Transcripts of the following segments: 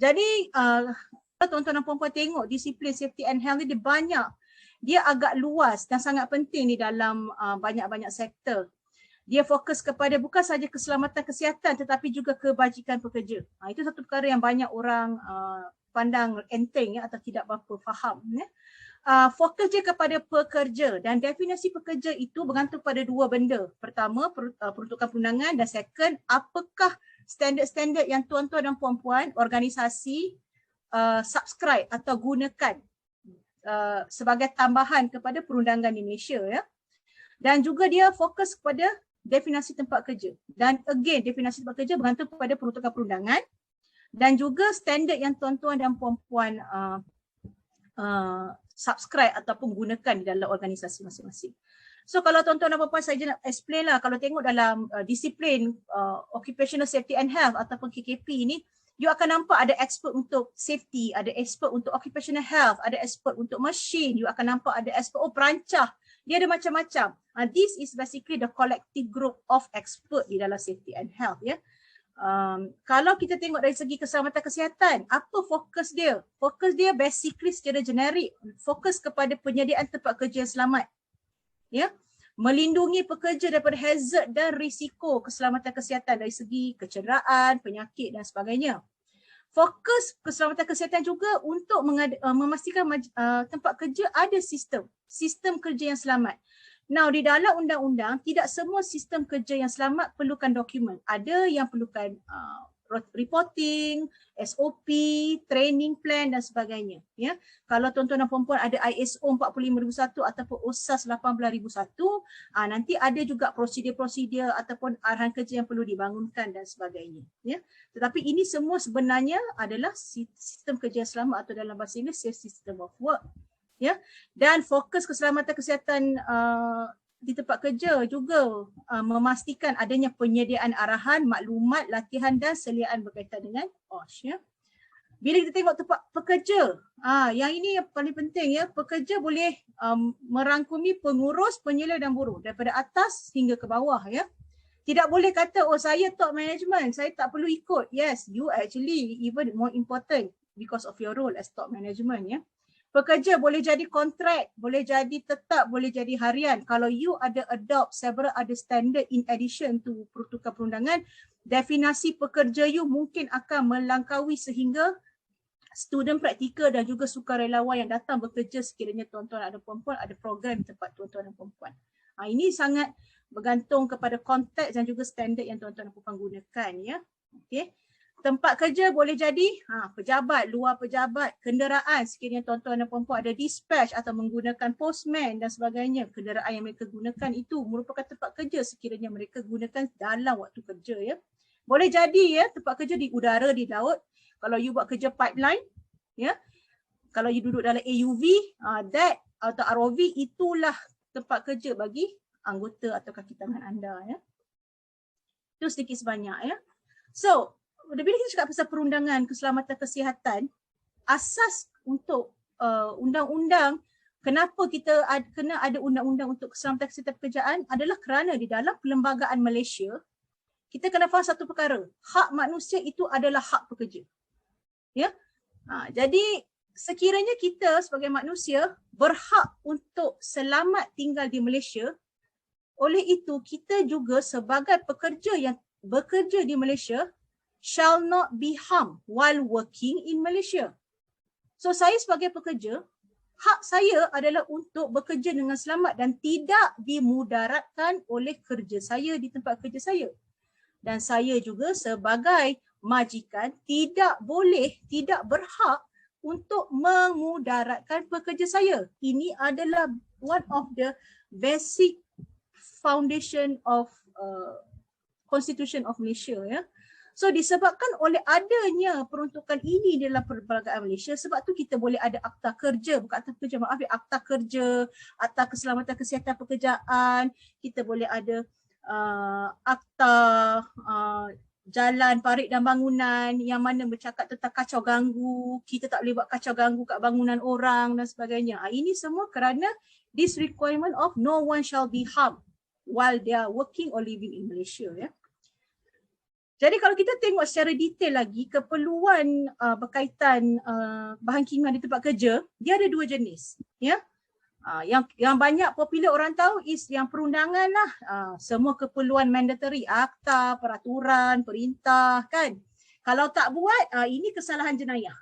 Jadi tuan-tuan dan puan-puan tengok disiplin safety and health ni dia banyak. Dia agak luas dan sangat penting di dalam banyak-banyak sektor. Dia fokus kepada bukan sahaja keselamatan kesihatan tetapi juga kebajikan pekerja. Itu satu perkara yang banyak orang pandang enteng ya, atau tidak berapa faham. Ya. Fokus dia kepada pekerja dan definisi pekerja itu bergantung pada dua benda. Pertama, peruntukan perundangan, dan second, apakah standard-standard yang tuan-tuan dan puan-puan organisasi subscribe atau gunakan sebagai tambahan kepada perundangan di Malaysia ya. Dan juga dia fokus kepada definisi tempat kerja. Dan again, definisi tempat kerja bergantung kepada peruntukan perundangan dan juga standard yang tuan-tuan dan puan-puan subscribe ataupun gunakan di dalam organisasi masing-masing. So kalau tuan-tuan dan puan-puan saya nak explain lah, kalau tengok dalam disiplin Occupational Safety and Health ataupun KKP ni, you akan nampak ada expert untuk safety, ada expert untuk occupational health, ada expert untuk machine, you akan nampak ada expert, perancah, dia ada macam-macam. This is basically the collective group of expert di dalam safety and health ya. Kalau kita tengok dari segi keselamatan kesihatan, apa fokus dia? Fokus dia basically secara generik, fokus kepada penyediaan tempat kerja yang selamat. Ya, melindungi pekerja daripada hazard dan risiko keselamatan kesihatan dari segi kecederaan, penyakit dan sebagainya. Fokus keselamatan kesihatan juga untuk memastikan tempat kerja ada sistem kerja yang selamat. Now di dalam undang-undang tidak semua sistem kerja yang selamat perlukan dokumen. Ada yang perlukan reporting, SOP, training plan dan sebagainya. Ya, kalau tuan-tuan dan puan-puan ada ISO 45001 ataupun OSAS 18001, nanti ada juga prosedur-prosedur ataupun arahan kerja yang perlu dibangunkan dan sebagainya. Ya, tetapi ini semua sebenarnya adalah sistem kerja yang selamat atau dalam bahasa Inggeris safe system of work. Ya, dan fokus keselamatan kesihatan di tempat kerja juga memastikan adanya penyediaan arahan, maklumat, latihan dan seliaan berkaitan dengan OSH. Ya. Bila kita tengok tempat pekerja, yang ini yang paling penting ya, pekerja boleh merangkumi pengurus, penyelia dan buruh daripada atas hingga ke bawah ya. Tidak boleh kata saya top management, saya tak perlu ikut. Yes, you actually even more important because of your role as top management ya. Pekerja boleh jadi kontrak, boleh jadi tetap, boleh jadi harian. Kalau you ada adopt several other standard in addition to peruntukan perundangan, definisi pekerja you mungkin akan melangkaui sehingga student praktikal dan juga sukarelawan yang datang bekerja sekiranya tuan-tuan ada puan-puan ada program di tempat tuan-tuan dan puan-puan. Ini sangat bergantung kepada konteks dan juga standard yang tuan-tuan dan puan-puan gunakan ya. Okey. Tempat kerja boleh jadi pejabat, luar pejabat, kenderaan sekiranya tuan-tuan dan puan-puan ada dispatch atau menggunakan postman dan sebagainya. Kenderaan yang mereka gunakan itu merupakan tempat kerja sekiranya mereka gunakan dalam waktu kerja ya. Boleh jadi ya tempat kerja di udara, di laut. Kalau you buat kerja pipeline ya. Kalau you duduk dalam AUV, that atau ROV itulah tempat kerja bagi anggota atau kaki tangan anda ya. Itu sedikit sebanyak ya. So, bila kita cakap pasal perundangan keselamatan kesihatan, asas untuk undang-undang, kenapa kita kena ada undang-undang untuk keselamatan kesihatan pekerjaan adalah kerana di dalam perlembagaan Malaysia, kita kena faham satu perkara, hak manusia itu adalah hak pekerja. Ya, jadi sekiranya kita sebagai manusia berhak untuk selamat tinggal di Malaysia, oleh itu kita juga sebagai pekerja yang bekerja di Malaysia shall not be harmed while working in Malaysia. So saya sebagai pekerja, hak saya adalah untuk bekerja dengan selamat dan tidak dimudaratkan oleh kerja saya di tempat kerja saya. Dan saya juga sebagai majikan tidak boleh, tidak berhak untuk memudaratkan pekerja saya. Ini adalah one of the basic foundation of Constitution of Malaysia ya. So disebabkan oleh adanya peruntukan ini dalam perlembagaan Malaysia, sebab tu kita boleh ada akta kerja, bukan akta kerja, akta kerja, akta keselamatan kesihatan pekerjaan, kita boleh ada akta jalan, parit dan bangunan yang mana bercakap tentang kacau ganggu, kita tak boleh buat kacau ganggu kat bangunan orang dan sebagainya. Ini semua kerana this requirement of no one shall be harmed while they are working or living in Malaysia ya. Jadi kalau kita tengok secara detail lagi, keperluan berkaitan bahan kimia di tempat kerja, dia ada dua jenis. Ya. Yang banyak popular orang tahu is yang perundangan lah. Semua keperluan mandatory, akta, peraturan, perintah kan. Kalau tak buat, ini kesalahan jenayah.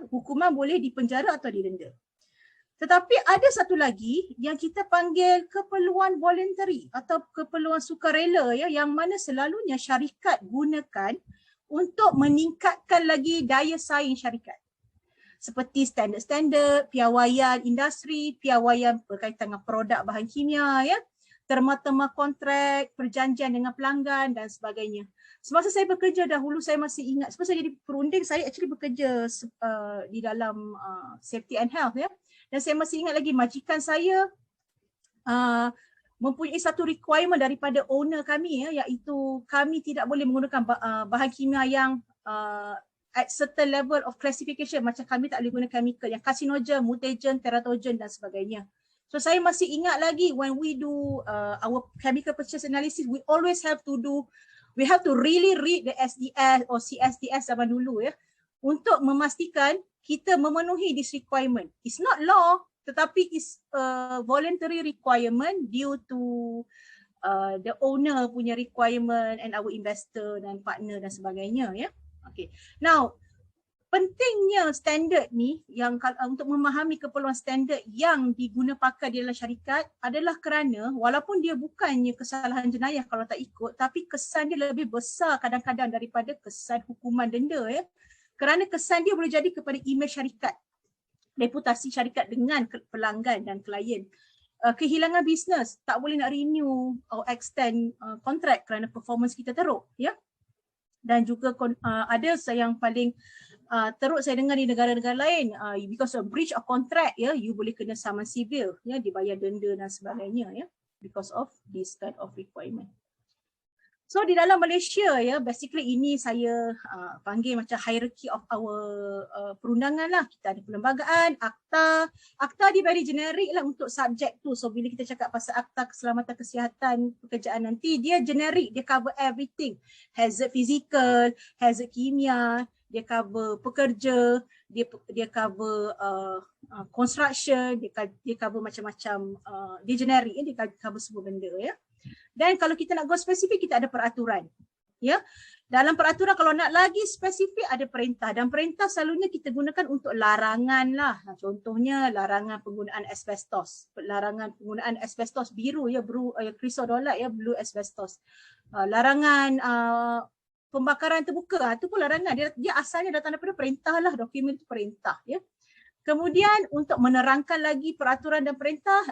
Hukuman boleh dipenjara atau didenda. Tetapi ada satu lagi yang kita panggil keperluan voluntary atau keperluan sukarela ya, yang mana selalunya syarikat gunakan untuk meningkatkan lagi daya saing syarikat. Seperti standard-standard, piawaian industri, piawaian berkaitan dengan produk bahan kimia ya, terma-terma kontrak, perjanjian dengan pelanggan dan sebagainya. Semasa saya bekerja dahulu, saya masih ingat, semasa saya jadi perunding, saya actually bekerja di dalam safety and health ya. Dan saya masih ingat lagi majikan saya mempunyai satu requirement daripada owner kami ya, iaitu kami tidak boleh menggunakan bahan kimia yang at certain level of classification, macam kami tak boleh guna chemical yang carcinogen, mutagen, teratogen dan sebagainya. So saya masih ingat lagi when we do our chemical purchase analysis, we always have to really read the SDS or CSDS zaman dulu ya, untuk memastikan kita memenuhi this requirement. It's not law, tetapi it's a voluntary requirement due to the owner punya requirement and our investor dan partner dan sebagainya ya. Okay. Now, pentingnya standard ni yang untuk memahami keperluan standard yang diguna pakai di dalam syarikat adalah kerana walaupun dia bukannya kesalahan jenayah kalau tak ikut, tapi kesan dia lebih besar kadang-kadang daripada kesan hukuman denda ya. Kerana kesan dia boleh jadi kepada imej syarikat, reputasi syarikat dengan pelanggan dan klien. Kehilangan bisnes, tak boleh nak renew atau extend kontrak kerana performance kita teruk ya. Dan juga ada yang paling teruk saya dengar di negara-negara lain, because of breach of contract ya, you boleh kena saman sivil ya, dibayar denda dan sebagainya ya, because of this kind of requirement. So di dalam Malaysia ya, basically ini saya panggil macam hierarchy of our perundangan lah. Kita ada perlembagaan, akta. Akta dia very generic lah untuk subjek tu. So bila kita cakap pasal akta keselamatan kesihatan pekerjaan nanti, dia generic, dia cover everything. Hazard fizikal, hazard kimia, dia cover pekerja, dia cover construction, dia cover macam-macam, dia generic, dia cover semua benda ya. Dan kalau kita nak go spesifik, kita ada peraturan. Ya, dalam peraturan kalau nak lagi spesifik ada perintah, dan perintah selalunya kita gunakan untuk larangan lah. Contohnya larangan penggunaan asbestos, larangan penggunaan asbestos biru ya, krisodolat ya, blue asbestos. Larangan pembakaran terbuka, itu pun larangan. Dia asalnya datang daripada perintah lah, dokumen itu perintah ya. Kemudian untuk menerangkan lagi peraturan dan perintah,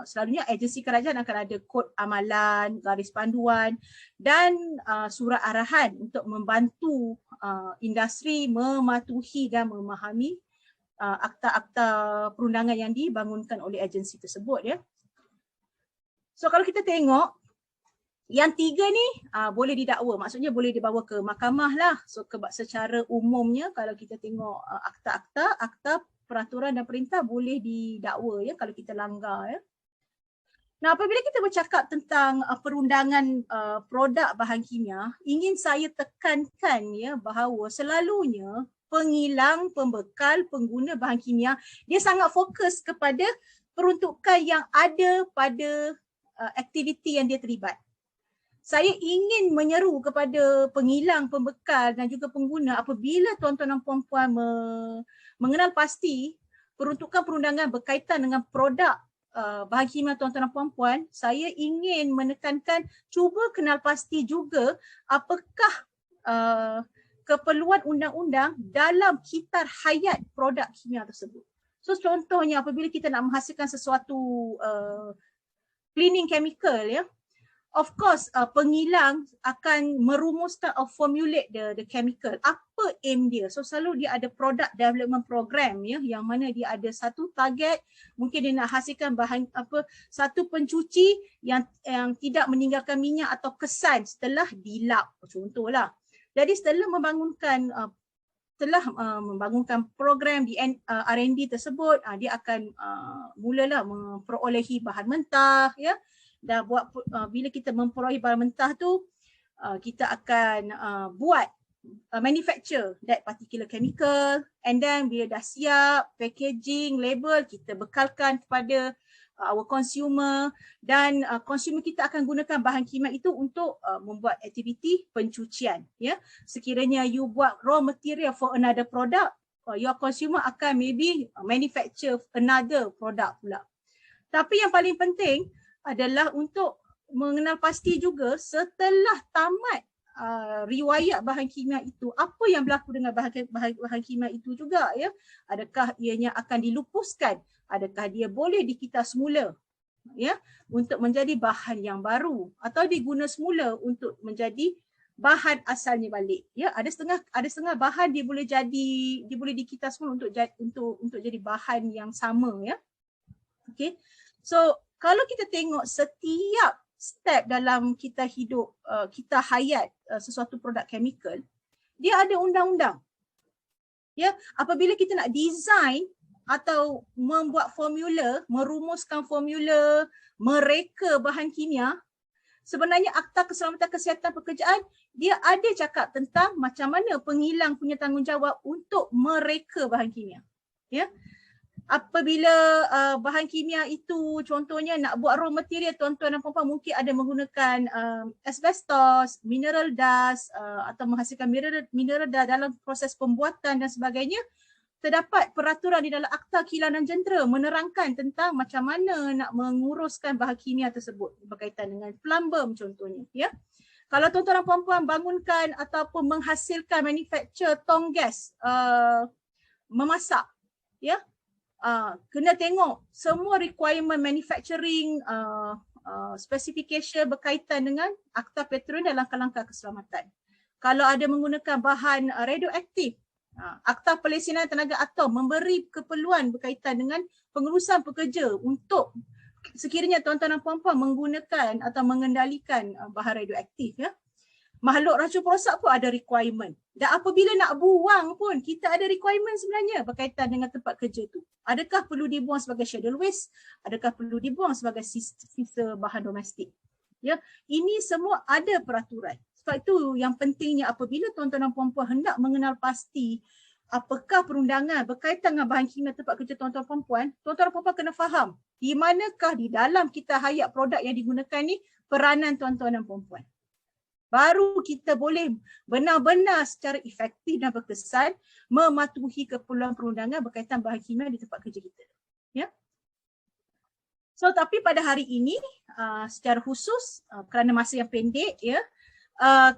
selalunya agensi kerajaan akan ada kod amalan, garis panduan dan surat arahan untuk membantu industri mematuhi dan memahami akta-akta perundangan yang dibangunkan oleh agensi tersebut ya. So kalau kita tengok yang tiga ni boleh didakwa, maksudnya boleh dibawa ke mahkamah lah. So secara umumnya kalau kita tengok akta, peraturan dan perintah boleh didakwa ya kalau kita langgar ya. Nah, apabila kita bercakap tentang perundangan produk bahan kimia, ingin saya tekankan ya bahawa selalunya pengilang, pembekal, pengguna bahan kimia, dia sangat fokus kepada peruntukan yang ada pada aktiviti yang dia terlibat. Saya ingin menyeru kepada pengilang, pembekal dan juga pengguna, apabila tuan-tuan dan puan-puan mengenal pasti peruntukan perundangan berkaitan dengan produk bahan kimia tuan-tuan dan puan-puan, saya ingin menekankan cuba kenal pasti juga apakah keperluan undang-undang dalam kitar hayat produk kimia tersebut. So contohnya apabila kita nak menghasilkan sesuatu cleaning chemical ya, of course pengilang akan merumuskan or formulate the chemical. Apa aim dia? So selalu dia ada product development program ya, yang mana dia ada satu target, mungkin dia nak hasilkan bahan satu pencuci yang tidak meninggalkan minyak atau kesan setelah dilap contohlah. Jadi setelah membangunkan program di R&D tersebut, dia akan mulalah memperolehi bahan mentah ya. Dan bila kita memperolehi bahan mentah tu, kita akan buat manufacture that particular chemical, and then bila dah siap, packaging, label, kita bekalkan kepada our consumer, dan consumer kita akan gunakan bahan kimia itu untuk membuat aktiviti pencucian. Ya, sekiranya you buat raw material for another product, your consumer akan maybe manufacture another product pula. Tapi yang paling penting adalah untuk mengenal pasti juga setelah tamat riwayat bahan kimia itu, apa yang berlaku dengan bahan kimia itu juga, ya. Adakah ianya akan dilupuskan, adakah dia boleh dikita semula, ya, untuk menjadi bahan yang baru, atau diguna semula untuk menjadi bahan asalnya balik, ya. Ada setengah bahan dia boleh dikita semula untuk jadi bahan yang sama, ya. Okay, so kalau kita tengok setiap step dalam kita hidup, kita hayat sesuatu produk chemical, dia ada undang-undang. Ya, apabila kita nak design atau membuat formula, merumuskan formula, mereka bahan kimia, sebenarnya Akta Keselamatan Kesihatan Pekerjaan dia ada cakap tentang macam mana pengilang punya tanggungjawab untuk mereka bahan kimia. Ya. Apabila bahan kimia itu contohnya nak buat raw material, tuan-tuan dan puan-puan mungkin ada menggunakan asbestos, mineral dust, atau menghasilkan mineral dust dalam proses pembuatan dan sebagainya. Terdapat peraturan di dalam Akta Kilang dan Jentera menerangkan tentang macam mana nak menguruskan bahan kimia tersebut berkaitan dengan plumber contohnya, ya. Kalau tuan-tuan dan puan-puan bangunkan ataupun menghasilkan manufacture tong gas, memasak, ya, kena tengok semua requirement manufacturing, specification berkaitan dengan Akta Petroleum dan langkah-langkah keselamatan. Kalau ada menggunakan bahan radioaktif, Akta Pelesinan Tenaga Atom memberi keperluan berkaitan dengan pengurusan pekerja untuk sekiranya tuan-tuan dan puan-puan menggunakan atau mengendalikan bahan radioaktif, ya. Makhluk racun perosak pun ada requirement. Dan apabila nak buang pun kita ada requirement sebenarnya berkaitan dengan tempat kerja tu. Adakah perlu dibuang sebagai schedule waste? Adakah perlu dibuang sebagai sisa bahan domestik? Ya, ini semua ada peraturan. Sebab itu yang pentingnya apabila tuan-tuan dan puan-puan hendak mengenal pasti apakah perundangan berkaitan dengan bahan kimia tempat kerja tuan-tuan dan puan-puan, tuan-tuan dan puan-puan kena faham di manakah di dalam kita hayat produk yang digunakan ni peranan tuan-tuan dan puan-puan. Baru kita boleh benar-benar secara efektif dan berkesan mematuhi keperluan perundangan berkaitan bahan kimia di tempat kerja kita. Ya. So tapi pada hari ini secara khusus kerana masa yang pendek, ya,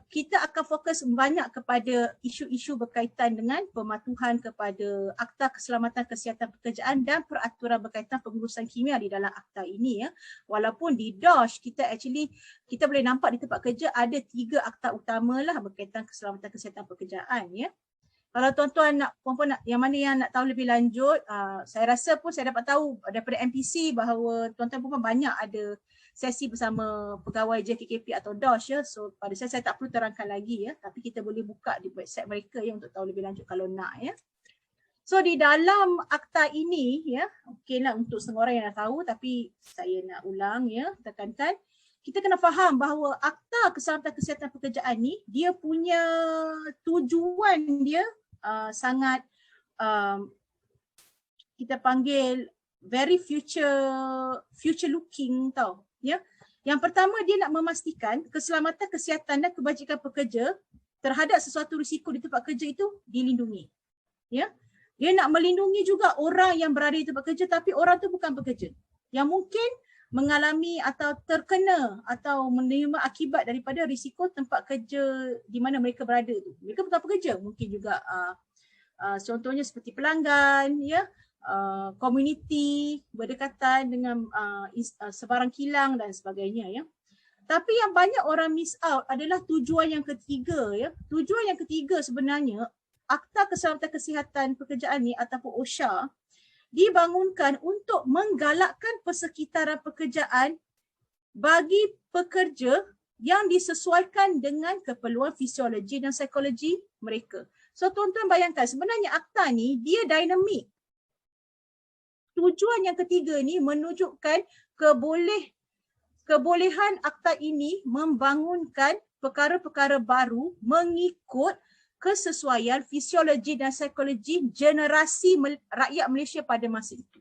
kita akan fokus banyak kepada isu-isu berkaitan dengan pematuhan kepada Akta Keselamatan Kesihatan Pekerjaan dan peraturan berkaitan pengurusan kimia di dalam akta ini, ya. Walaupun di DOSH kita boleh nampak di tempat kerja ada 3 akta utamalah berkaitan keselamatan kesihatan pekerjaan, ya. Kalau tuan-tuan nak, puan-puan nak, yang mana yang nak tahu lebih lanjut, saya rasa pun saya dapat tahu daripada MPC bahawa tuan-tuan puan banyak ada sesi bersama pegawai JKKP atau DOSH, ya. So pada saya tak perlu terangkan lagi, ya, tapi kita boleh buka di website mereka, ya, untuk tahu lebih lanjut kalau nak, ya. So di dalam akta ini, ya, okeylah untuk semua orang yang dah tahu tapi saya nak ulang, ya, tekankan kita kena faham bahawa Akta Keselamatan Kesihatan Pekerjaan ni dia punya tujuan dia sangat kita panggil very future looking tau. Ya, yang pertama dia nak memastikan keselamatan kesihatan dan kebajikan pekerja terhadap sesuatu risiko di tempat kerja itu dilindungi. Ya, dia nak melindungi juga orang yang berada di tempat kerja tapi orang tu bukan pekerja, yang mungkin mengalami atau terkena atau menerima akibat daripada risiko tempat kerja di mana mereka berada tu. Mereka bukan pekerja, mungkin juga contohnya seperti pelanggan, ya. Komuniti berdekatan dengan sebarang kilang dan sebagainya, ya. Tapi yang banyak orang miss out adalah tujuan yang ketiga, ya. Tujuan yang ketiga sebenarnya Akta Keselamatan Kesihatan Pekerjaan ni ataupun OSHA dibangunkan untuk menggalakkan persekitaran pekerjaan bagi pekerja yang disesuaikan dengan keperluan fisiologi dan psikologi mereka. So tuan-tuan bayangkan sebenarnya akta ni dia dinamik. Tujuan yang ketiga ni menunjukkan kebolehan akta ini membangunkan perkara-perkara baru mengikut kesesuaian fisiologi dan psikologi generasi rakyat Malaysia pada masa itu.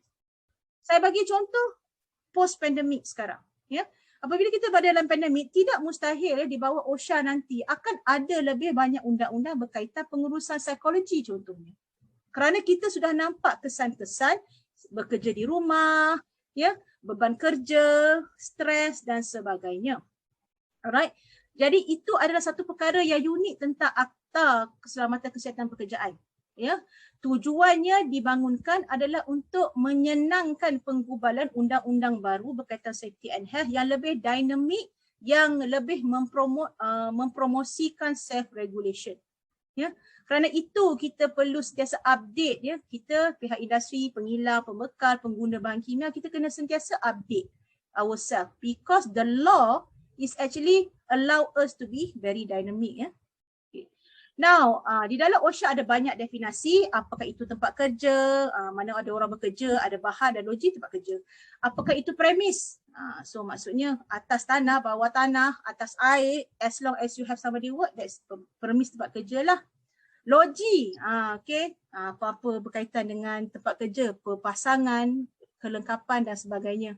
Saya bagi contoh post-pandemik sekarang. Ya. Apabila kita berada dalam pandemik, tidak mustahil di bawah OSHA nanti akan ada lebih banyak undang-undang berkaitan pengurusan psikologi contohnya. Kerana kita sudah nampak kesan-kesan bekerja di rumah, ya, beban kerja, stres dan sebagainya. Alright. Jadi itu adalah satu perkara yang unik tentang Akta Keselamatan Kesihatan Pekerjaan. Ya, tujuannya dibangunkan adalah untuk menyenangkan penggubalan undang-undang baru berkaitan safety and health yang lebih dinamik, yang lebih mempromosikan self-regulation. Ya, kerana itu kita perlu sentiasa update, ya. Kita pihak industri, pengilang, pembekal, pengguna bahan kimia, kita kena sentiasa update ourselves because the law is actually allow us to be very dynamic, ya. Okay. Now, di dalam OSHA ada banyak definisi, apakah itu tempat kerja, mana ada orang bekerja, ada bahan dan logik tempat kerja. Apakah itu premis? So maksudnya atas tanah, bawah tanah, atas air, as long as you have somebody work, that's premis tempat kerja lah. Logi, okay, apa-apa berkaitan dengan tempat kerja, perpasangan, kelengkapan dan sebagainya.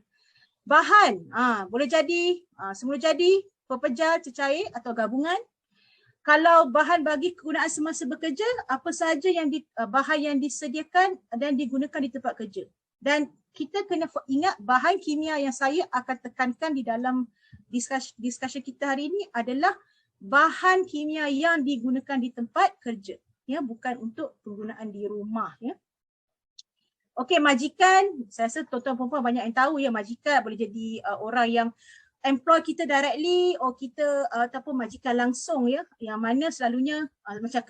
Bahan, boleh jadi, semula jadi, pepejal, cecair atau gabungan. Kalau bahan bagi kegunaan semasa bekerja, apa sahaja yang bahan yang disediakan dan digunakan di tempat kerja. Dan kita kena ingat bahan kimia yang saya akan tekankan di dalam discussion kita hari ini adalah bahan kimia yang digunakan di tempat kerja, ya, bukan untuk penggunaan di rumah, ya. Okey, majikan, saya rasa tuan-tuan perempuan banyak yang tahu, ya, majikan boleh jadi orang yang employ kita directly atau kita ataupun majikan langsung, ya, yang mana selalunya macam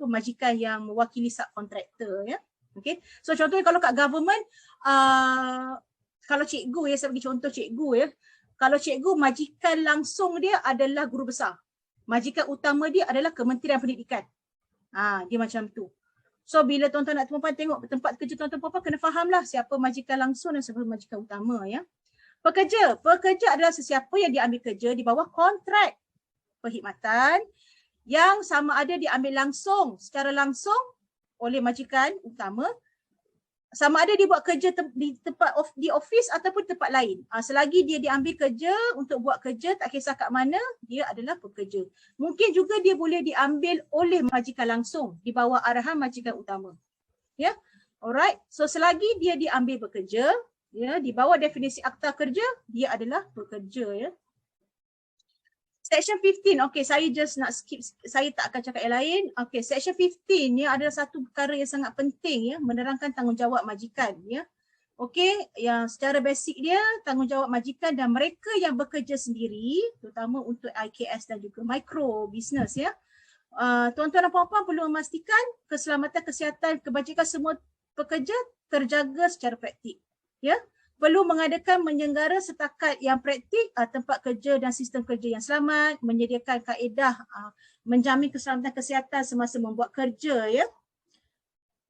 majikan yang mewakili subkontraktor, ya. Okey. So contohnya kalau kat government, kalau cikgu, ya, saya bagi contoh cikgu, ya. Kalau cikgu, majikan langsung dia adalah guru besar. Majikan utama dia adalah Kementerian Pendidikan. Dia macam tu. So bila tuan-tuan nak perempuan tengok tempat kerja tuan-tuan perempuan kena fahamlah siapa majikan langsung dan siapa majikan utama, ya. Pekerja. Pekerja adalah sesiapa yang diambil kerja di bawah kontrak perkhidmatan yang sama ada diambil langsung, secara langsung oleh majikan utama, sama ada dia buat kerja di tempat di office ataupun tempat lain. Selagi dia diambil kerja untuk buat kerja, tak kisah kat mana, dia adalah pekerja. Mungkin juga dia boleh diambil oleh majikan langsung di bawah arahan majikan utama. Ya. Alright. So selagi dia diambil bekerja, ya, di bawah definisi Akta Kerja, dia adalah pekerja, ya. Section 15, okey, saya just nak skip, saya tak akan cakap yang lain. Okey, Section 15 ni adalah satu perkara yang sangat penting, ya, menerangkan tanggungjawab majikan, ya. Okey, yang secara basic dia tanggungjawab majikan dan mereka yang bekerja sendiri, terutama untuk IKS dan juga micro business, ya. Tuan-tuan dan puan-puan perlu memastikan keselamatan kesihatan kebajikan semua pekerja terjaga secara praktik, ya. Perlu mengadakan menyenggara setakat yang praktik tempat kerja dan sistem kerja yang selamat, menyediakan kaedah menjamin keselamatan kesihatan semasa membuat kerja, ya.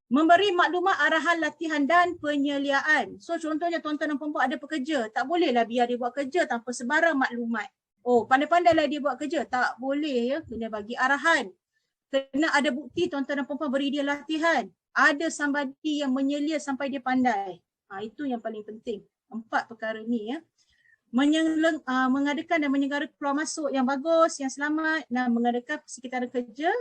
Memberi maklumat arahan latihan dan penyeliaan. So contohnya tuan-tuan dan puan-puan ada pekerja, tak bolehlah biar dia buat kerja tanpa sebarang maklumat. Oh, pandai-pandailah dia buat kerja, tak boleh, ya, kena bagi arahan. Kena ada bukti tuan-tuan dan puan-puan beri dia latihan. Ada somebody yang menyelia sampai dia pandai. Itu yang paling penting. 4 perkara ni, ya. Mengadakan dan menyelenggara keluar masuk yang bagus, yang selamat dan mengadakan sekitaran kerja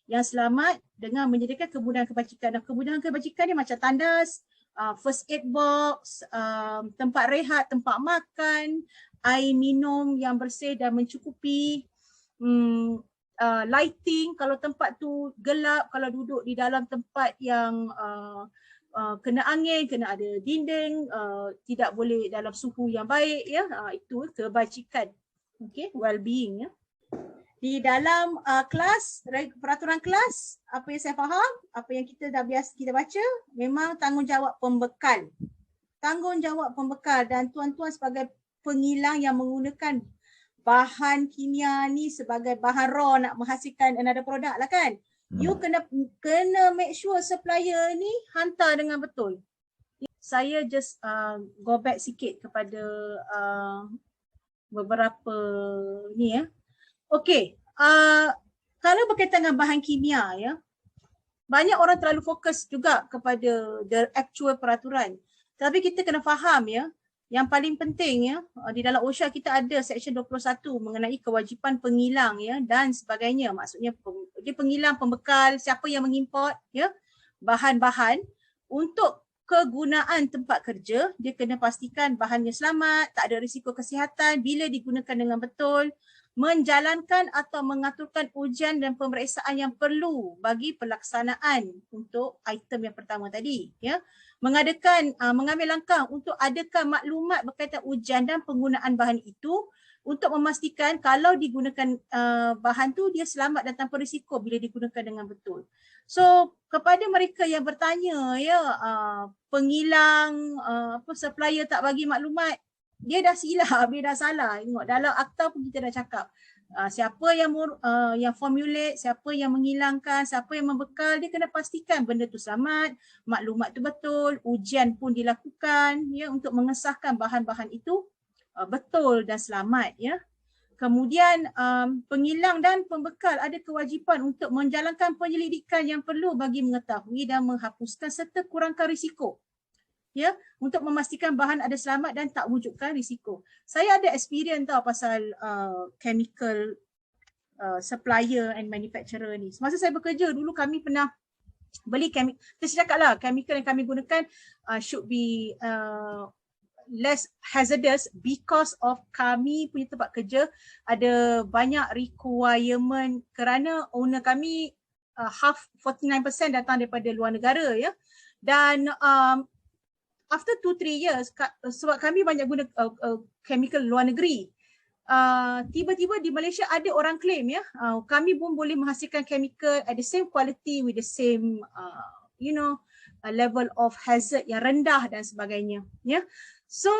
yang selamat dengan menyediakan kemudahan kebajikan. Dan kemudahan kebajikan ni macam tandas, first aid box, tempat rehat, tempat makan, air minum yang bersih dan mencukupi, lighting kalau tempat tu gelap, kalau duduk di dalam tempat yang kena angin, kena ada dinding, tidak boleh dalam suhu yang baik, ya. Itu kebajikan, okay, well-being, ya. Di dalam kelas, peraturan kelas, apa yang saya faham, apa yang kita dah biasa kita baca, memang tanggungjawab pembekal. Tanggungjawab pembekal dan tuan-tuan sebagai pengilang yang menggunakan bahan kimia ni sebagai bahan raw nak menghasilkan another product lah, kan. You kena make sure supplier ni hantar dengan betul. Saya just go back sikit kepada beberapa ni, ya. Okey, kalau berkaitan dengan bahan kimia ya, banyak orang terlalu fokus juga kepada the actual peraturan. Tapi kita kena faham ya, yang paling penting ya, di dalam OSHA kita ada section 21 mengenai kewajipan pengilang ya dan sebagainya. Maksudnya dia pengilang pembekal, siapa yang mengimport ya bahan-bahan untuk kegunaan tempat kerja, dia kena pastikan bahannya selamat, tak ada risiko kesihatan bila digunakan dengan betul, menjalankan atau mengaturkan ujian dan pemeriksaan yang perlu bagi pelaksanaan untuk item yang pertama tadi ya, mengadakan mengambil langkah untuk adakan maklumat berkaitan ujian dan penggunaan bahan itu untuk memastikan kalau digunakan bahan tu dia selamat dan tanpa risiko bila digunakan dengan betul. So kepada mereka yang bertanya ya, pengilang apa supplier tak bagi maklumat, dia dah silap, dia dah salah. Tengok dalam akta pun kita dah cakap siapa yang formulate, siapa yang menghilangkan, siapa yang membekal, dia kena pastikan benda tu selamat, maklumat tu betul, ujian pun dilakukan ya untuk mengesahkan bahan-bahan itu betul dan selamat ya. Kemudian pengilang dan pembekal ada kewajipan untuk menjalankan penyelidikan yang perlu bagi mengetahui dan menghapuskan serta kurangkan risiko ya untuk memastikan bahan ada selamat dan tak wujudkan risiko. Saya ada experience tau pasal chemical supplier and manufacturer ni. Semasa saya bekerja dulu kami pernah beli saya cakap lah chemical yang kami gunakan should be less hazardous because of kami punya tempat kerja ada banyak requirement kerana owner kami half 49% datang daripada luar negara ya. Dan after 2-3 years sebab kami banyak guna chemical luar negeri, tiba-tiba di Malaysia ada orang claim ya, kami pun boleh menghasilkan chemical at the same quality with the same level of hazard yang rendah dan sebagainya ya. So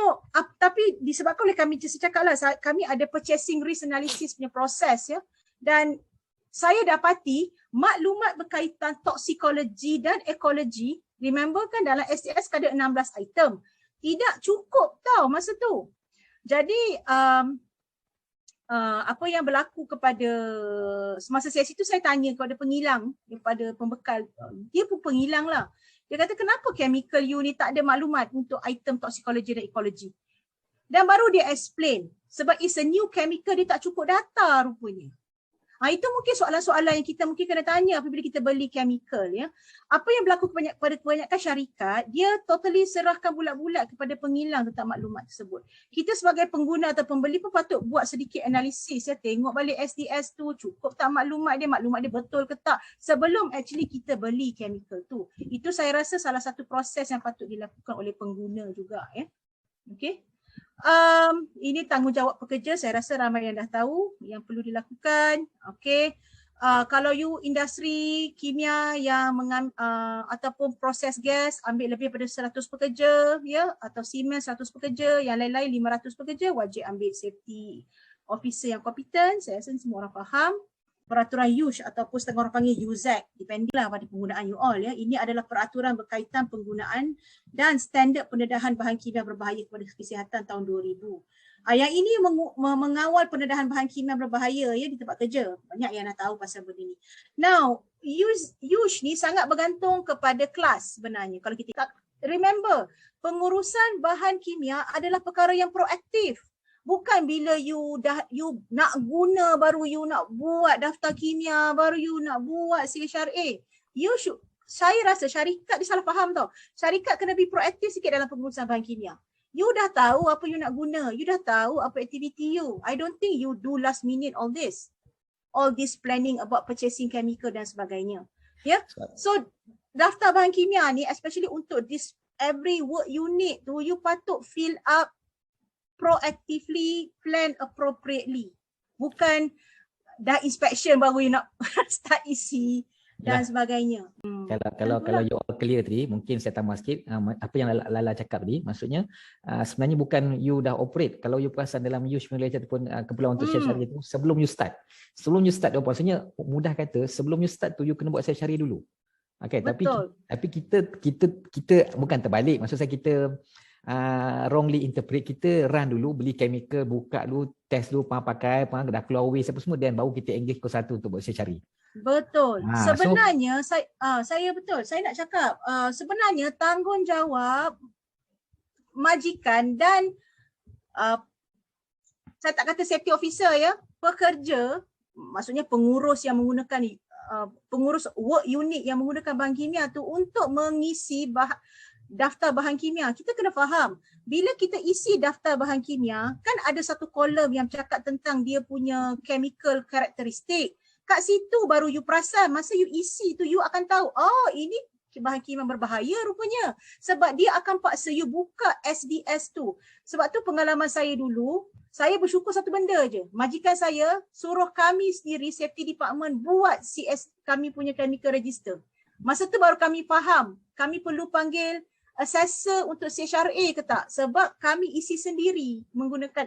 tapi disebabkan oleh kami, saya cakap lah, kami ada purchasing risk analysis punya proses ya, dan saya dapati maklumat berkaitan toksikologi dan ekologi, remember kan dalam SDS ada 16 item, tidak cukup tau masa tu. Jadi apa yang berlaku kepada semasa sesi tu, saya tanya kepada pengilang, kepada pembekal, dia pun pengilang lah. Dia kata kenapa chemical you ni tak ada maklumat untuk item toksikologi dan ekologi. Dan baru dia explain, sebab it's a new chemical, dia tak cukup data rupanya. Itu mungkin soalan-soalan yang kita mungkin kena tanya apabila kita beli chemical ya. Apa yang berlaku pada kebanyakan syarikat, dia totally serahkan bulat-bulat kepada pengilang tentang maklumat tersebut. Kita sebagai pengguna atau pembeli pun patut buat sedikit analisis ya, tengok balik SDS tu, cukup tak maklumat dia betul ke tak sebelum actually kita beli chemical tu. Itu saya rasa salah satu proses yang patut dilakukan oleh pengguna juga ya. Okey. Ini tanggungjawab pekerja, saya rasa ramai yang dah tahu yang perlu dilakukan. Okey. Kalau you industri kimia yang ataupun proses gas ambil lebih daripada 100 pekerja ya, atau simen 100 pekerja, yang lain-lain 500 pekerja, wajib ambil safety officer yang kompeten. Saya rasa semua orang faham. Peraturan USH ataupun setengah orang panggil UZAC, depending lah pada penggunaan you all ya. Ini adalah peraturan berkaitan penggunaan dan standard pendedahan bahan kimia berbahaya kepada kesihatan tahun 2000. Yang ini mengawal pendedahan bahan kimia berbahaya ya di tempat kerja. Banyak yang nak tahu pasal benda ni. Now, USH ni sangat bergantung kepada kelas sebenarnya. Kalau kita remember, pengurusan bahan kimia adalah perkara yang proaktif. Bukan bila you nak guna baru you nak buat daftar kimia, baru you nak buat CHRA. Saya rasa syarikat dia salah faham tau. Syarikat kena be proaktif sikit dalam pengurusan bahan kimia. You dah tahu apa you nak guna, you dah tahu apa aktiviti you. I don't think you do last minute all this planning about purchasing chemical dan sebagainya. Ya. Yeah? So daftar bahan kimia ni especially untuk this every work unit tu, you patut fill up proactively, plan appropriately. Bukan dah inspection baru you nak start isi dan sebagainya. Kalau you all clear tadi, mungkin saya tambah sikit apa yang Lala cakap tadi. Maksudnya sebenarnya bukan you dah operate. Kalau you perasan dalam USH Malaysia ataupun Kepulauan untuk syariah itu, sebelum you start, maksudnya mudah kata, sebelum you start tu you kena buat syariah dulu. Okay, tapi kita bukan terbalik. Maksud saya kita wrongly interpret, kita run dulu, beli chemical, buka dulu, test dulu, pakai, dah keluar waste apa semua, dan baru kita engage pukul 1 untuk buat research cari. Betul. So Sebenarnya saya betul. Saya nak cakap sebenarnya tanggungjawab majikan dan saya tak kata safety officer ya, pekerja, maksudnya pengurus yang menggunakan pengurus work unit yang menggunakan bahan kimia tu untuk mengisi daftar bahan kimia. Kita kena faham, bila kita isi daftar bahan kimia, kan ada satu kolom yang cakap tentang dia punya chemical karakteristik. Kat situ baru you perasan, masa you isi tu you akan tahu, oh ini bahan kimia berbahaya rupanya. Sebab dia akan paksa you buka SDS tu. Sebab tu pengalaman saya dulu, saya bersyukur satu benda je. Majikan saya suruh kami sendiri, safety department, buat CS kami punya chemical register. Masa tu baru kami faham, kami perlu panggil assessor untuk CHRA ke tak? Sebab kami isi sendiri menggunakan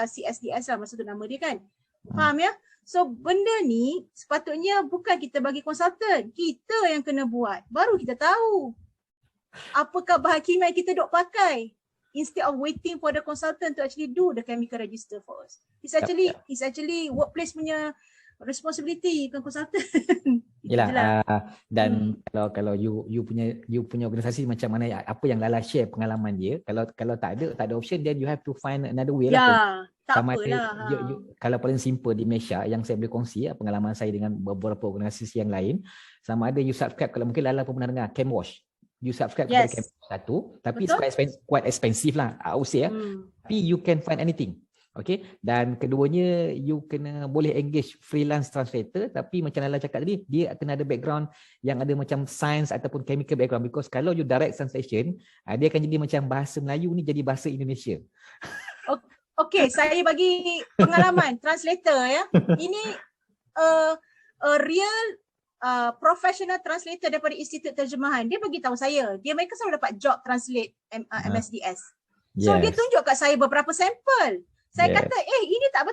CSDS lah, masa tu nama dia kan. Faham ya? So benda ni sepatutnya bukan kita bagi konsultan, kita yang kena buat. Baru kita tahu apakah bahan kimia yang kita duk pakai, instead of waiting for the consultant to actually do the chemical register for us. It's actually workplace punya responsibility, bukan consultant. Yalah, dan kalau you punya organisasi macam mana, apa yang Lala share pengalaman dia, kalau tak ada option, then you have to find another way lah. Tak apalah. Kalau paling simple di Malaysia yang saya boleh kongsi pengalaman saya dengan beberapa organisasi yang lain, sama ada you subscribe, kalau mungkin Lala pun pernah dengar ChemWash, you subscribe kepada ChemWash satu, tapi it's quite expensive lah, I would say tapi you can find anything. Okay, dan keduanya you kena boleh engage freelance translator, tapi macam Lala cakap tadi, dia kena ada background yang ada macam science ataupun chemical background, because kalau you direct translation, dia akan jadi macam bahasa Melayu ni jadi bahasa Indonesia. Okay, saya bagi pengalaman translator ya. Ini a real professional translator daripada Institut Terjemahan. Dia bagi tahu saya, mereka selalu dapat job translate MSDS. So dia tunjuk kat saya beberapa sampel. Saya kata, ini tak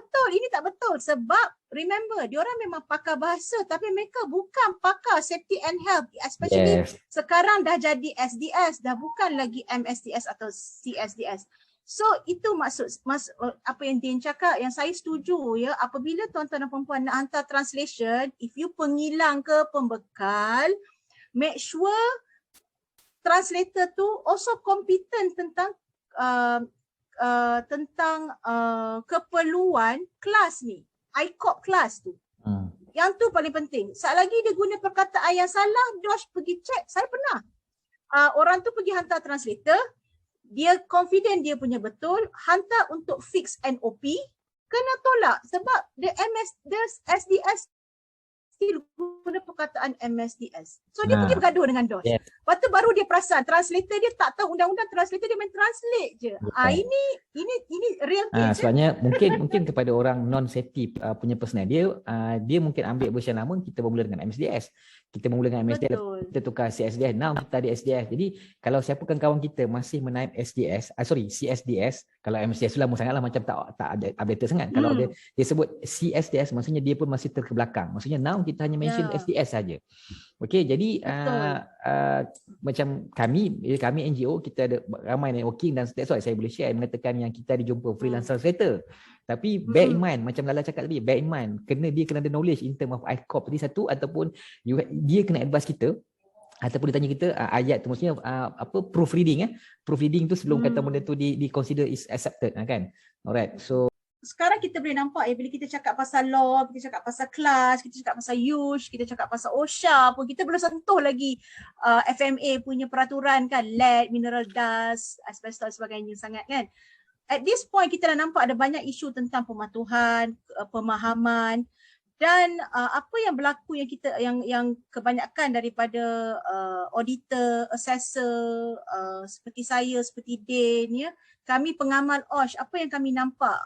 betul. Sebab remember, diorang memang pakar bahasa, tapi mereka bukan pakar safety and health. Especially sekarang dah jadi SDS, dah bukan lagi MSDS atau CSDS. So itu maksud apa yang Din cakap, yang saya setuju ya, apabila tuan-tuan dan puan-puan nak hantar translation, if you pengilang ke pembekal, make sure translator tu also competent tentang keperluan kelas ni, ICOP kelas tu. Yang tu paling penting. Sekali lagi dia guna perkataan yang salah, Dosh pergi check, saya pernah. Orang tu pergi hantar translator, dia confident dia punya betul, hantar untuk fix NOP, kena tolak sebab the SDS still guna perkataan MSDS. So dia pergi bergaduh dengan DOS. Lepas tu baru dia perasan translator dia tak tahu undang-undang, translator dia main translate je. Ini real case. Sebabnya mungkin kepada orang non safety punya personal, dia mungkin ambil version lama, kita bermula dengan MSDS. Kita bermula dengan MSDS, kita tukar CSDS, now kita ada SDS. Jadi kalau siapakan kawan kita masih menaip CSDS, kalau MSDS tu lama sangatlah, macam tak updated sangat. Kalau dia sebut CSDS, maksudnya dia pun masih terkebelakang. Maksudnya now kita hanya mention SDS saja. Okey, jadi macam kami NGO, kita ada ramai networking, dan that's why saya boleh share mengatakan yang kita ada jumpa freelance translator. Tapi bear in mind, macam Lala cakap tadi, bear in mind, dia kena ada knowledge in term of ICOP tadi satu, ataupun dia kena advise kita, ataupun dia tanya kita ayat tu, maksudnya proofreading tu sebelum kata benda tu di consider is accepted kan. Alright, so sekarang kita boleh nampak bila kita cakap pasal law, kita cakap pasal kelas, kita cakap pasal USH, kita cakap pasal OSHA pun, kita belum sentuh lagi FMA punya peraturan kan, lead, mineral dust, asbestos sebagainya sangat kan. At this point kita dah nampak ada banyak isu tentang pematuhan, pemahaman, dan apa yang berlaku yang kebanyakan daripada auditor, assessor seperti saya, seperti Din ya, kami pengamal OSH, apa yang kami nampak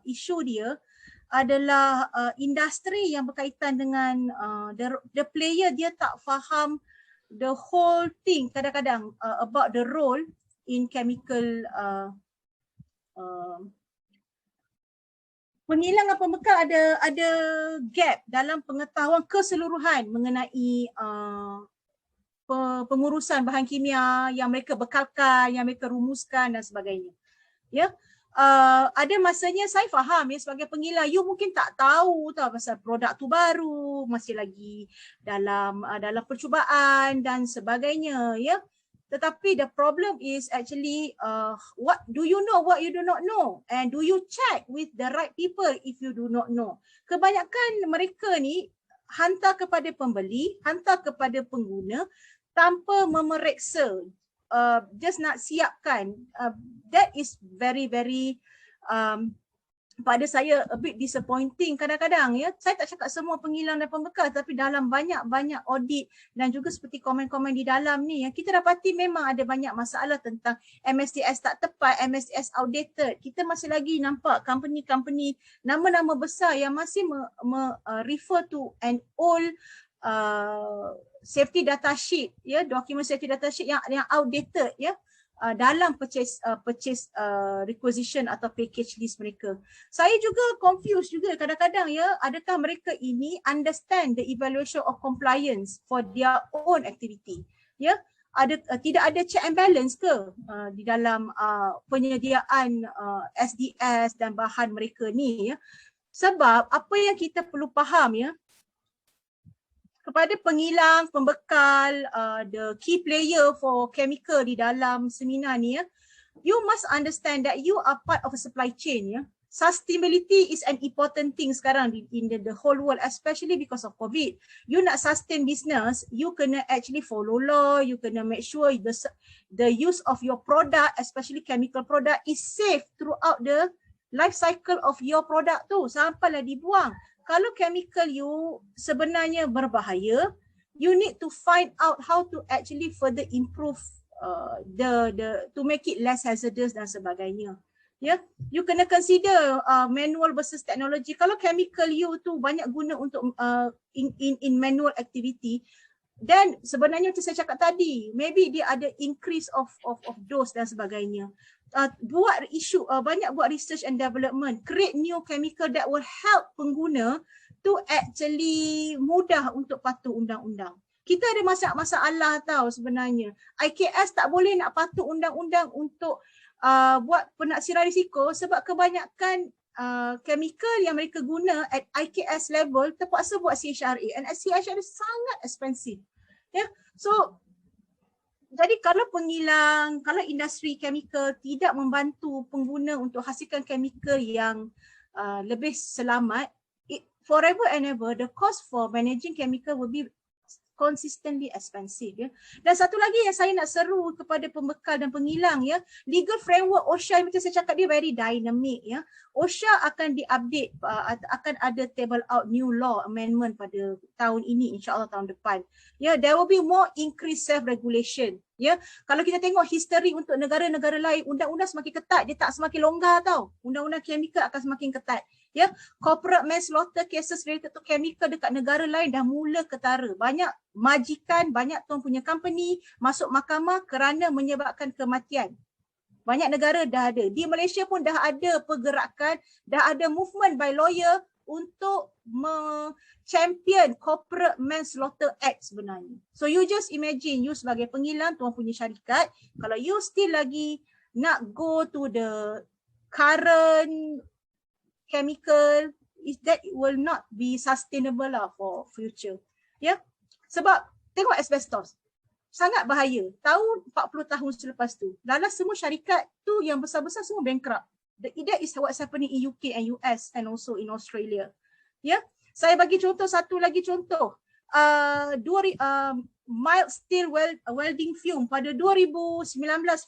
isu dia adalah industri yang berkaitan dengan the player, dia tak faham the whole thing kadang-kadang about the role in chemical penghilangan pembekal, ada gap dalam pengetahuan keseluruhan mengenai pengurusan bahan kimia yang mereka bekalkan, yang mereka rumuskan dan sebagainya. Ya. Ada masanya saya faham ya sebagai pengilang you mungkin tak tahu pasal produk tu baru, masih lagi dalam percubaan dan sebagainya ya. Tetapi the problem is actually what do you know what you do not know, and do you check with the right people if you do not know. Kebanyakan mereka ni hantar kepada pembeli, hantar kepada pengguna tanpa memeriksa. Just nak siapkan, that is very pada saya a bit disappointing kadang-kadang ya. Saya tak cakap semua pengilang dan pembekal, tapi dalam banyak audit dan juga seperti komen-komen di dalam ni yang kita dapati memang ada banyak masalah tentang MSTS tak tepat, MSTS outdated. Kita masih lagi nampak company-company nama-nama besar yang masih refer to an old safety data sheet ya, document safety data sheet yang outdated ya, dalam purchase requisition atau package list mereka. Saya juga confused juga kadang-kadang ya, adakah mereka ini understand the evaluation of compliance for their own activity ya? Tidak ada check and balance ke di dalam penyediaan SDS dan bahan mereka ni ya? Sebab apa yang kita perlu faham ya, kepada pengilang, pembekal, the key player for chemical di dalam seminar ni ya, you must understand that you are part of a supply chain ya. Sustainability is an important thing sekarang in the whole world, especially because of COVID. You nak sustain business, you kena actually follow law, you kena make sure the use of your product, especially chemical product, is safe throughout the life cycle of your product tu sampailah dibuang. Kalau chemical you sebenarnya berbahaya, you need to find out how to actually further improve to make it less hazardous dan sebagainya. Ya, you kena consider manual versus technology. Kalau chemical you tu banyak guna untuk in manual activity, dan sebenarnya macam saya cakap tadi, maybe dia ada increase of dose dan sebagainya. Banyak buat research and development, create new chemical that will help pengguna to actually mudah untuk patuh undang-undang. Kita ada masalah tahu sebenarnya. IKS tak boleh nak patuh undang-undang untuk buat penaksiran risiko sebab kebanyakan chemical yang mereka guna at IKS level terpaksa buat CHRA, and CHRA sangat expensive. Ya, so jadi kalau pengilang, kalau industri chemical tidak membantu pengguna untuk hasilkan chemical yang lebih selamat, forever and ever the cost for managing chemical will be consistently expensive ya. Dan satu lagi yang saya nak seru kepada pembekal dan pengilang ya, legal framework OSHA macam saya cakap dia very dynamic ya. OSHA akan diupdate, akan ada table out new law amendment pada tahun ini, insya-Allah tahun depan. Ya, there will be more increased self regulation. Ya, kalau kita tengok history untuk negara-negara lain, undang-undang semakin ketat, dia tak semakin longgar tau. Undang-undang chemical akan semakin ketat. Ya, corporate manslaughter cases related to chemical dekat negara lain dah mula ketara. Banyak majikan, banyak tuan punya company masuk mahkamah kerana menyebabkan kematian. Banyak negara dah ada. Di Malaysia pun dah ada pergerakan, dah ada movement by lawyer untuk champion Corporate Manslaughter Act sebenarnya. So you just imagine, you sebagai pengilang, tuan punya syarikat, kalau you still lagi nak go to the current chemical, that will not be sustainable lah for future. Ya, sebab tengok asbestos, sangat bahaya. Tahun 40 tahun selepas tu, dalam semua syarikat tu yang besar-besar semua bankrupt. That is what's happening in UK and US and also in Australia. Ya, saya bagi contoh, satu lagi contoh. Mild steel welding fume pada 2019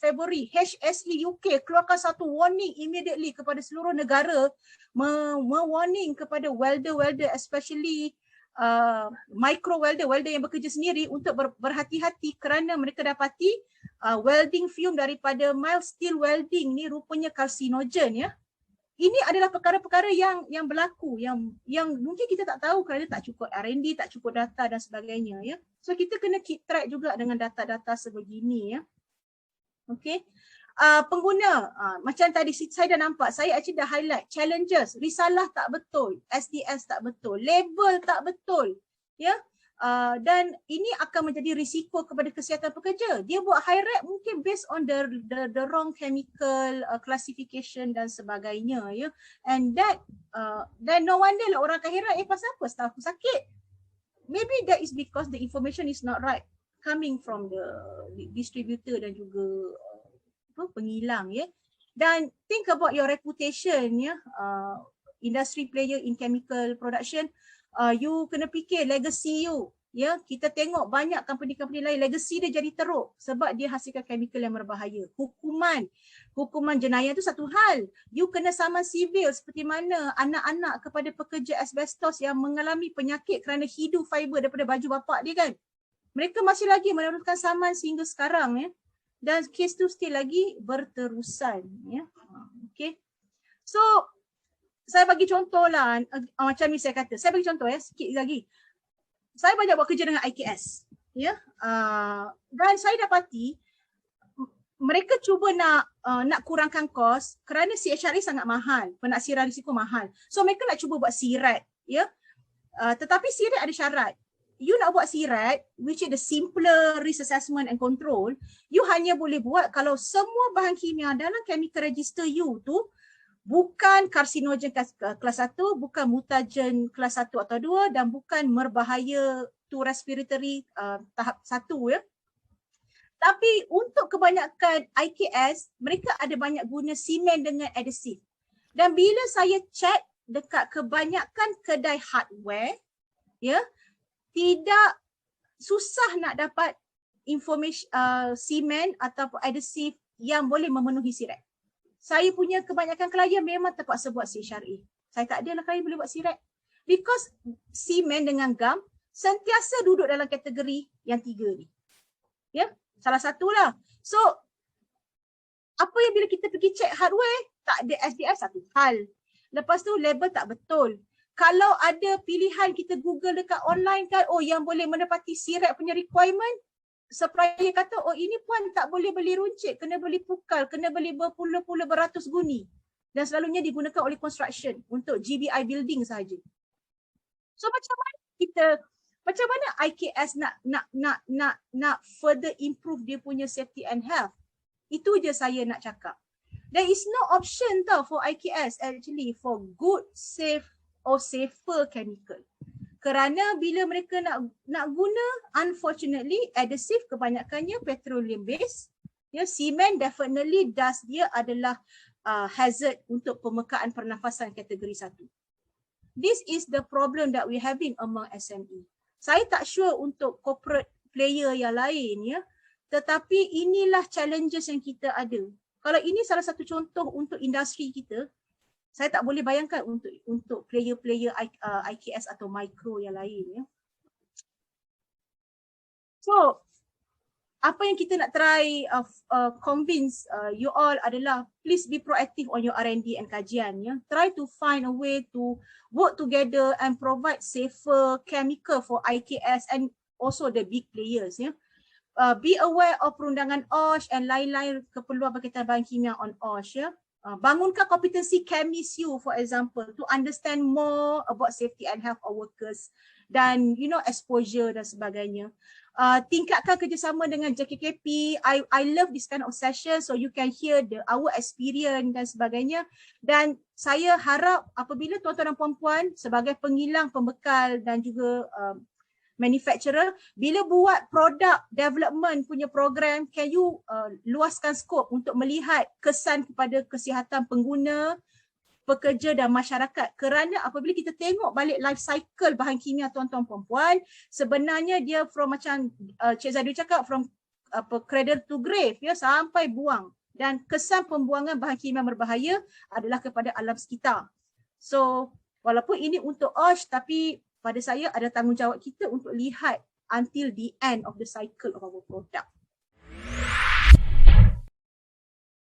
Februari, HSE UK keluarkan satu warning immediately kepada seluruh negara, warning kepada welder especially micro welder yang bekerja sendiri untuk berhati-hati kerana mereka dapati welding fume daripada mild steel welding ni rupanya carcinogen ya. Ini adalah perkara-perkara yang berlaku yang mungkin kita tak tahu kerana tak cukup R&D, tak cukup data dan sebagainya ya. So kita kena keep track juga dengan data-data sebegini ya. Okey. Pengguna, macam tadi saya dah nampak, saya actually dah highlight challenges, risalah tak betul, SDS tak betul, label tak betul. Ya. Dan ini akan menjadi risiko kepada kesihatan pekerja. Dia buat high rate mungkin based on the wrong chemical classification dan sebagainya, ya. And that then no wonder lah orang akan heran, pasal apa staff aku sakit? Maybe that is because the information is not right coming from the distributor dan juga pengilang, ya. Dan think about your reputation, ya. Industry player in chemical production, you kena fikir legacy you, ya. Kita tengok banyak company-company lain legacy dia jadi teruk sebab dia hasilkan chemical yang berbahaya. Hukuman jenayah itu satu hal, you kena saman sivil seperti mana anak-anak kepada pekerja asbestos yang mengalami penyakit kerana hidu fiber daripada baju bapak dia, kan. Mereka masih lagi meneruskan saman sehingga sekarang, ya. Dan kes tu still lagi berterusan, ya. Okay. So saya bagi contoh lah, macam ni saya kata, saya bagi contoh, ya, sikit lagi. Saya banyak buat kerja dengan IKS, ya. Dan saya dapati mereka cuba nak kurangkan kos kerana CHRA sangat mahal, penaksiran risiko mahal. So mereka nak cuba buat sirat, ya. Tetapi sirat ada syarat. You nak buat sirat, which is the simpler risk assessment and control, you hanya boleh buat kalau semua bahan kimia dalam chemical register you tu bukan karsinogen kelas 1, bukan mutagen kelas 1 atau 2 dan bukan berbahaya to respiratory tahap 1, ya. Tapi untuk kebanyakan IKS, mereka ada banyak guna simen dengan adhesive. Dan bila saya check dekat kebanyakan kedai hardware, ya, tidak susah nak dapat information simen ataupun adhesive yang boleh memenuhi sirat. Saya punya kebanyakan klien memang terpaksa buat CHRA. Saya tak adalah klien boleh buat sirat. Because simen dengan gam sentiasa duduk dalam kategori yang 3 ni. Ya, salah satulah. So, apa yang bila kita pergi check hardware, tak ada SDF satu hal. Lepas tu label tak betul. Kalau ada pilihan kita Google dekat online kan, yang boleh menepati sirat punya requirement, supplier kata, ini puan tak boleh beli runcit, kena beli pukal, kena beli berpuluh-puluh beratus guni. Dan selalunya digunakan oleh construction untuk GBI building sahaja. So macam mana IKS nak further improve dia punya safety and health? Itu je saya nak cakap. There is no option tau for IKS actually for good, safe or safer chemical. Kerana bila mereka nak guna, unfortunately adhesive kebanyakannya petroleum based. Ya, semen definitely dust dia adalah hazard untuk pemekaan pernafasan kategori 1. This is the problem that we having among SME. Saya tak sure untuk corporate player yang lain, ya. Tetapi inilah challenges yang kita ada. Kalau ini salah satu contoh untuk industri kita, saya tak boleh bayangkan untuk player-player IKS atau micro yang lain, ya. So, apa yang kita nak try convince you all adalah please be proactive on your R&D and kajian, ya. Try to find a way to work together and provide safer chemical for IKS and also the big players, ya. Be aware of perundangan OSH and lain-lain keperluan berkaitan bahan kimia on OSH, ya. Bangunkan kompetensi chemist you, for example, to understand more about safety and health of workers dan exposure dan sebagainya. Tingkatkan kerjasama dengan JKKP. I love this kind of session, so you can hear our experience dan sebagainya. Dan saya harap apabila tuan-tuan dan puan-puan sebagai pengilang, pembekal dan juga manufacturer, bila buat product development punya program, can you luaskan skop untuk melihat kesan kepada kesihatan pengguna, pekerja dan masyarakat. Kerana apabila kita tengok balik life cycle bahan kimia tuan-tuan puan-puan, sebenarnya dia from macam Cik Zadu cakap, from cradle to grave, ya, sampai buang. Dan kesan pembuangan bahan kimia berbahaya adalah kepada alam sekitar. So walaupun ini untuk OSH, tapi pada saya ada tanggungjawab kita untuk lihat until the end of the cycle of our product.